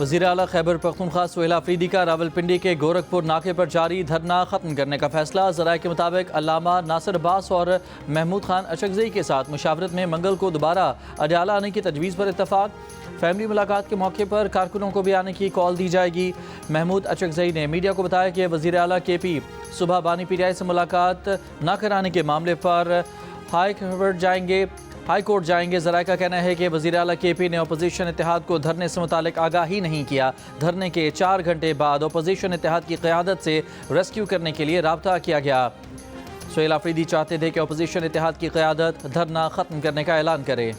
وزیر اعلیٰ خیبر پختونخوا سہیل آفریدی کا راولپنڈی کے گورکھپور ناکے پر جاری دھرنا ختم کرنے کا فیصلہ۔ ذرائع کے مطابق علامہ ناصر عباس اور محمود خان اچکزئی کے ساتھ مشاورت میں منگل کو دوبارہ اڈیالہ آنے کی تجویز پر اتفاق۔ فیملی ملاقات کے موقع پر کارکنوں کو بھی آنے کی کال دی جائے گی۔ محمود اچکزئی نے میڈیا کو بتایا کہ وزیر اعلیٰ کے پی صبح بانی پی ٹی آئی سے ملاقات نہ کرانے کے معاملے پر ہائی کورٹ جائیں گے۔ ذرائع کا کہنا ہے کہ وزیر اعلیٰ کے پی نے اپوزیشن اتحاد کو دھرنے سے متعلق آگاہ ہی نہیں کیا۔ دھرنے کے 4 گھنٹے بعد اپوزیشن اتحاد کی قیادت سے ریسکیو کرنے کے لیے رابطہ کیا گیا۔ سہیل آفریدی چاہتے تھے کہ اپوزیشن اتحاد کی قیادت دھرنا ختم کرنے کا اعلان کرے۔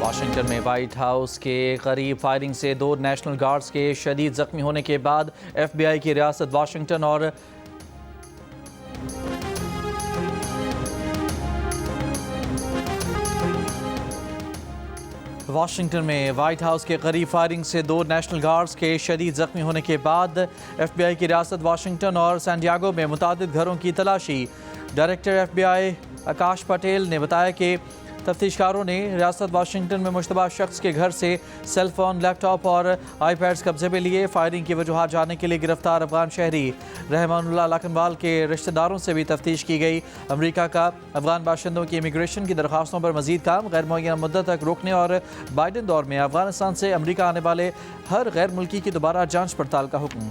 واشنگٹن میں وائٹ ہاؤس کے قریب فائرنگ سے 2 نیشنل گارڈز کے شدید زخمی ہونے کے بعد ایف بی آئی کی ریاست واشنگٹن میں وائٹ ہاؤس کے قریب فائرنگ سے 2 نیشنل گارڈز کے شدید زخمی ہونے کے بعد ایف بی آئی کی ریاست واشنگٹن اور سان ڈیاگو میں متعدد گھروں کی تلاشی۔ ڈائریکٹر ایف بی آئی آکاش پٹیل نے بتایا کہ تفتیش کاروں نے ریاست واشنگٹن میں مشتبہ شخص کے گھر سے سیل فون، لیپ ٹاپ اور آئی پیڈز قبضے میں لیے۔ فائرنگ کی وجوہات جاننے کے لیے گرفتار افغان شہری رحمان اللہ لاکھنوال کے رشتہ داروں سے بھی تفتیش کی گئی۔ امریکہ کا افغان باشندوں کی امیگریشن کی درخواستوں پر مزید کام، غیر معینہ مدت تک روکنے اور بائیڈن دور میں افغانستان سے امریکہ آنے والے ہر غیر ملکی کی دوبارہ جانچ پڑتال کا حکم۔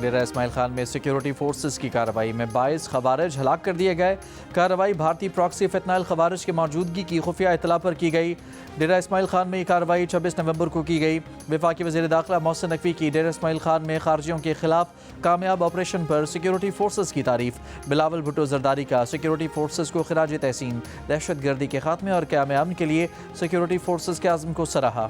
ڈیرہ اسماعیل خان میں سیکیورٹی فورسز کی کارروائی میں 22 خوارج ہلاک کر دیے گئے۔ کارروائی بھارتی پراکسی فنتنائل خوارج کی موجودگی کی خفیہ اطلاع پر کی گئی۔ ڈیرہ اسماعیل خان میں یہ کارروائی 26 نومبر کو کی گئی۔ وفاقی وزیر داخلہ محسن نقوی کی ڈیرہ اسماعیل خان میں خارجیوں کے خلاف کامیاب آپریشن پر سیکیورٹی فورسز کی تعریف۔ بلاول بھٹو زرداری کا سیکیورٹی فورسز کو خراج تحسین۔ دہشت گردی کے خاتمے اور قیام امن کے لیے سیکیورٹی فورسز کے عزم کو سراہا۔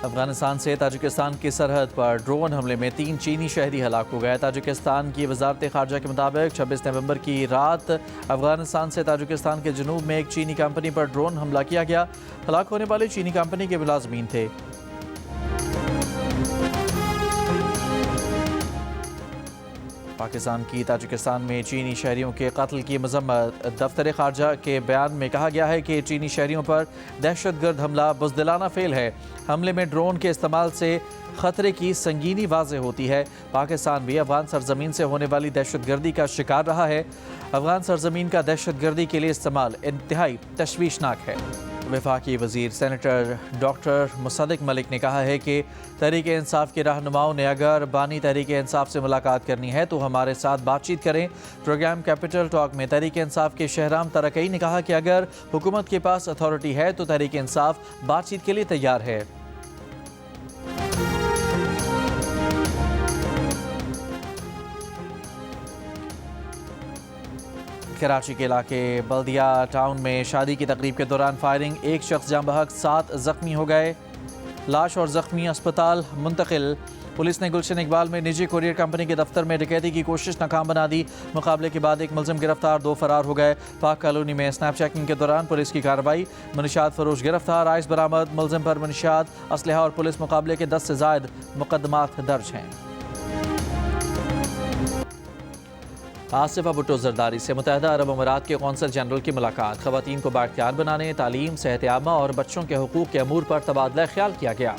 افغانستان سے تاجکستان کی سرحد پر ڈرون حملے میں 3 چینی شہری ہلاک ہو گئے۔ تاجکستان کی وزارت خارجہ کے مطابق 26 نومبر کی رات افغانستان سے تاجکستان کے جنوب میں ایک چینی کمپنی پر ڈرون حملہ کیا گیا۔ ہلاک ہونے والے چینی کمپنی کے ملازمین تھے۔ پاکستان کی تاجکستان میں چینی شہریوں کے قتل کی مذمت۔ دفتر خارجہ کے بیان میں کہا گیا ہے کہ چینی شہریوں پر دہشت گرد حملہ بزدلانہ فعل ہے۔ حملے میں ڈرون کے استعمال سے خطرے کی سنگینی واضح ہوتی ہے۔ پاکستان بھی افغان سرزمین سے ہونے والی دہشت گردی کا شکار رہا ہے۔ افغان سرزمین کا دہشت گردی کے لیے استعمال انتہائی تشویشناک ہے۔ وفاقی وزیر سینیٹر ڈاکٹر مصدق ملک نے کہا ہے کہ تحریک انصاف کے رہنماؤں نے اگر بانی تحریک انصاف سے ملاقات کرنی ہے تو ہمارے ساتھ بات چیت کریں۔ پروگرام کیپٹل ٹاک میں تحریک انصاف کے شہرام ترکئی نے کہا کہ اگر حکومت کے پاس اتھارٹی ہے تو تحریک انصاف بات چیت کے لیے تیار ہے۔ کراچی کے علاقے بلدیہ ٹاؤن میں شادی کی تقریب کے دوران فائرنگ، 1 شخص جاں بحق 7 زخمی ہو گئے۔ لاش اور زخمی اسپتال منتقل۔ پولیس نے گلشن اقبال میں نجی کوریئر کمپنی کے دفتر میں ڈکیتی کی کوشش ناکام بنا دی۔ مقابلے کے بعد 1 ملزم گرفتار، 2 فرار ہو گئے۔ پاک کالونی میں سنیپ چیکنگ کے دوران پولیس کی کارروائی، منشیات فروش گرفتار، آئس برآمد، ملزم پر منشیات، اسلحہ اور پولیس مقابلے کے 10 سے زائد مقدمات درج ہیں۔ آصفہ بھٹو زرداری سے متحدہ عرب امارات کے قونصل جنرل کی ملاقات۔ خواتین کو بااختیار بنانے، تعلیم، صحت عامہ اور بچوں کے حقوق کے امور پر تبادلہ خیال کیا گیا۔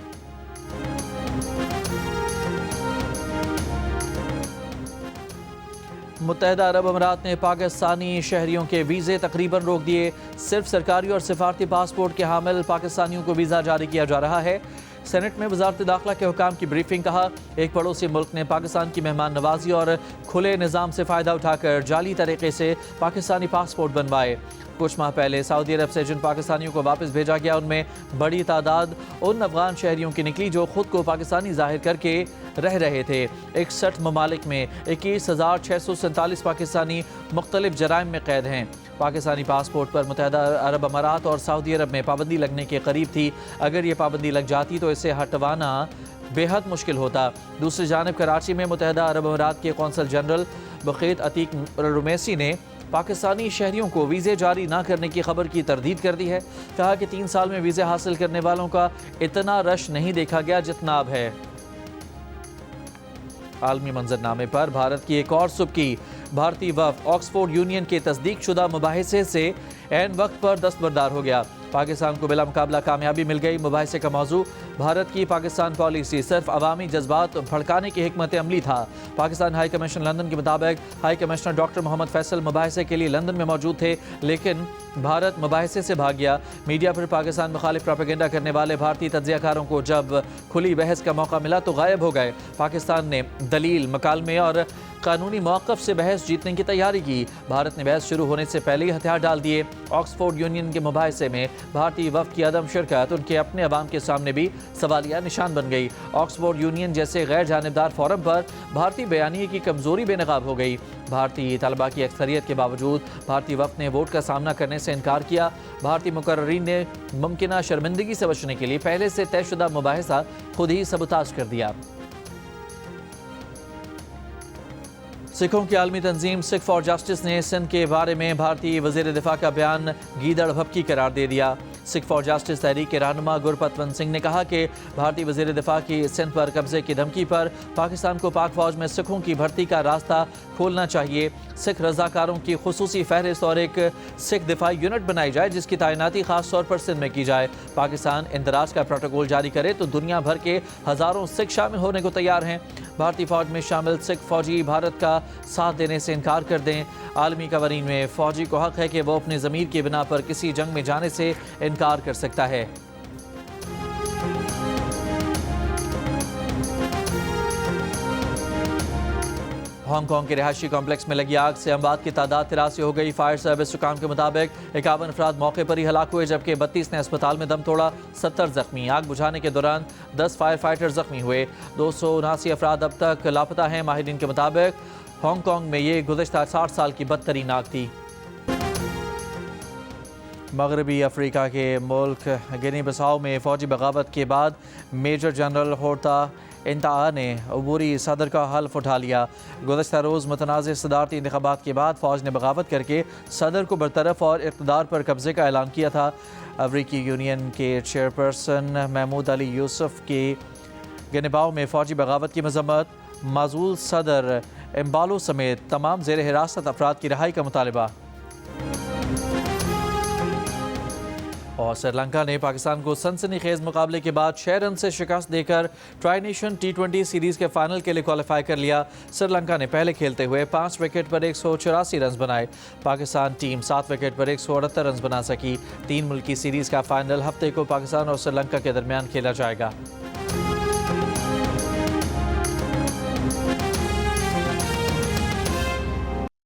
متحدہ عرب امارات نے پاکستانی شہریوں کے ویزے تقریباً روک دیے۔ صرف سرکاری اور سفارتی پاسپورٹ کے حامل پاکستانیوں کو ویزا جاری کیا جا رہا ہے۔ سینٹ میں وزارت داخلہ کے حکام کی بریفنگ، کہا ایک پڑوسی ملک نے پاکستان کی مہمان نوازی اور کھلے نظام سے فائدہ اٹھا کر جعلی طریقے سے پاکستانی پاسپورٹ بنوائے۔ کچھ ماہ پہلے سعودی عرب سے جن پاکستانیوں کو واپس بھیجا گیا ان میں بڑی تعداد ان افغان شہریوں کی نکلی جو خود کو پاکستانی ظاہر کر کے رہ رہے تھے۔ 61 ممالک میں 21,647 پاکستانی مختلف جرائم میں قید ہیں۔ پاکستانی پاسپورٹ پر متحدہ عرب امارات اور سعودی عرب میں پابندی لگنے کے قریب تھی۔ اگر یہ پابندی لگ جاتی تو اسے ہٹوانا بے حد مشکل ہوتا۔ دوسری جانب کراچی میں متحدہ عرب امارات کے قونصل جنرل بقیت عتیق رمیسی نے پاکستانی شہریوں کو ویزے جاری نہ کرنے کی خبر کی تردید کر دی ہے۔ کہا کہ 3 سال میں ویزے حاصل کرنے والوں کا اتنا رش نہیں دیکھا گیا جتنا اب ہے۔ عالمی منظرنامے پر بھارت کی ایک اور سبکی۔ بھارتی وفد آکسفورڈ یونین کے تصدیق شدہ مباحثے سے عین وقت پر دستبردار ہو گیا۔ پاکستان کو بلا مقابلہ کامیابی مل گئی۔ مباحثے کا موضوع بھارت کی پاکستان پالیسی صرف عوامی جذبات بھڑکانے کی حکمت عملی تھا۔ پاکستان ہائی کمیشن لندن کے مطابق ہائی کمشنر ڈاکٹر محمد فیصل مباحثے کے لیے لندن میں موجود تھے، لیکن بھارت مباحثے سے بھاگ گیا۔ میڈیا پر پاکستان مخالف پروپیگنڈا کرنے والے بھارتی تجزیہ کاروں کو جب کھلی بحث کا موقع ملا تو غائب ہو گئے۔ پاکستان نے دلیل، مکالمے اور قانونی موقف سے بحث جیتنے کی تیاری کی۔ بھارت نے بحث شروع ہونے سے پہلے ہی ہتھیار ڈال دیے۔ آکسفورڈ یونین کے مباحثے میں بھارتی وفد کی عدم شرکت ان کے اپنے عوام کے سامنے بھی سوالیہ نشان بن گئی۔ آکسفورڈ یونین جیسے غیر جانبدار فورم پر بھارتی بیانیے کی کمزوری بے نقاب ہو گئی۔ بھارتی طلباء کی اکثریت کے باوجود بھارتی وفد نے ووٹ کا سامنا کرنے سے انکار کیا۔ بھارتی مقررین نے ممکنہ شرمندگی سے بچنے کے لیے پہلے سے طے شدہ مباحثہ خود ہی سبوتاژ کر دیا۔ سکھوں کی عالمی تنظیم سکھ فار جسٹس نے سندھ کے بارے میں بھارتی وزیر دفاع کا بیان گیدڑ بھبکی قرار دے دیا۔ سکھ فار جسٹس تحریک کے رہنما گرپتونت سنگھ نے کہا کہ بھارتی وزیر دفاع کی سندھ پر قبضے کی دھمکی پر پاکستان کو پاک فوج میں سکھوں کی بھرتی کا راستہ کھولنا چاہیے۔ سکھ رضاکاروں کی خصوصی فہرست اور ایک سکھ دفاعی یونٹ بنائی جائے جس کی تعیناتی خاص طور پر سندھ میں کی جائے۔ پاکستان اندراج کا پروٹوکول جاری کرے تو دنیا بھر کے ہزاروں سکھ شامل ہونے کو تیار ہیں۔ بھارتی فوج میں شامل سکھ فوجی بھارت کا ساتھ دینے سے انکار کر دیں۔ عالمی قوانین میں فوجی کو حق ہے کہ وہ اپنی ضمیر کی بنا پر کسی جنگ میں جانے سے انکار کر سکتا ہے۔ ہانگ کانگ کے رہائشی کمپلیکس میں لگی آگ سے اموات کی تعداد 83 ہو گئی۔ فائر سروس حکام کے مطابق 51 افراد موقع پر ہی ہلاک ہوئے جبکہ 32 نے اسپتال میں دم توڑا، 70 زخمی۔ آگ بجھانے کے دوران 10 فائر فائٹر زخمی ہوئے، 279 افراد اب تک لاپتہ ہیں۔ ماہرین کے مطابق ہانگ کانگ میں یہ گزشتہ 60 سال کی بدترین آگ تھی۔ مغربی افریقہ کے ملک گنی بساؤ میں فوجی بغاوت کے بعد میجر جنرل ہورتا انتہا نے عبوری صدر کا حلف اٹھا لیا۔ گزشتہ روز متنازع صدارتی انتخابات کے بعد فوج نے بغاوت کر کے صدر کو برطرف اور اقتدار پر قبضے کا اعلان کیا تھا۔ افریقی یونین کے چیئرپرسن محمود علی یوسف کی گنی-بساؤ میں فوجی بغاوت کی مذمت، معزول صدر امبالو سمیت تمام زیر حراست افراد کی رہائی کا مطالبہ۔ اور سری لنکا نے پاکستان کو سنسنی خیز مقابلے کے بعد 6 رن سے شکست دے کر ٹرائی نیشن T20 سیریز کے فائنل کے لیے کوالیفائی کر لیا۔ سری لنکا نے پہلے کھیلتے ہوئے 5 وکٹ پر 184 رنز بنائے۔ پاکستان ٹیم 7 وکٹ پر 178 رنز بنا سکی۔ 3 ملکی سیریز کا فائنل ہفتے کو پاکستان اور سری لنکا کے درمیان کھیلا جائے گا۔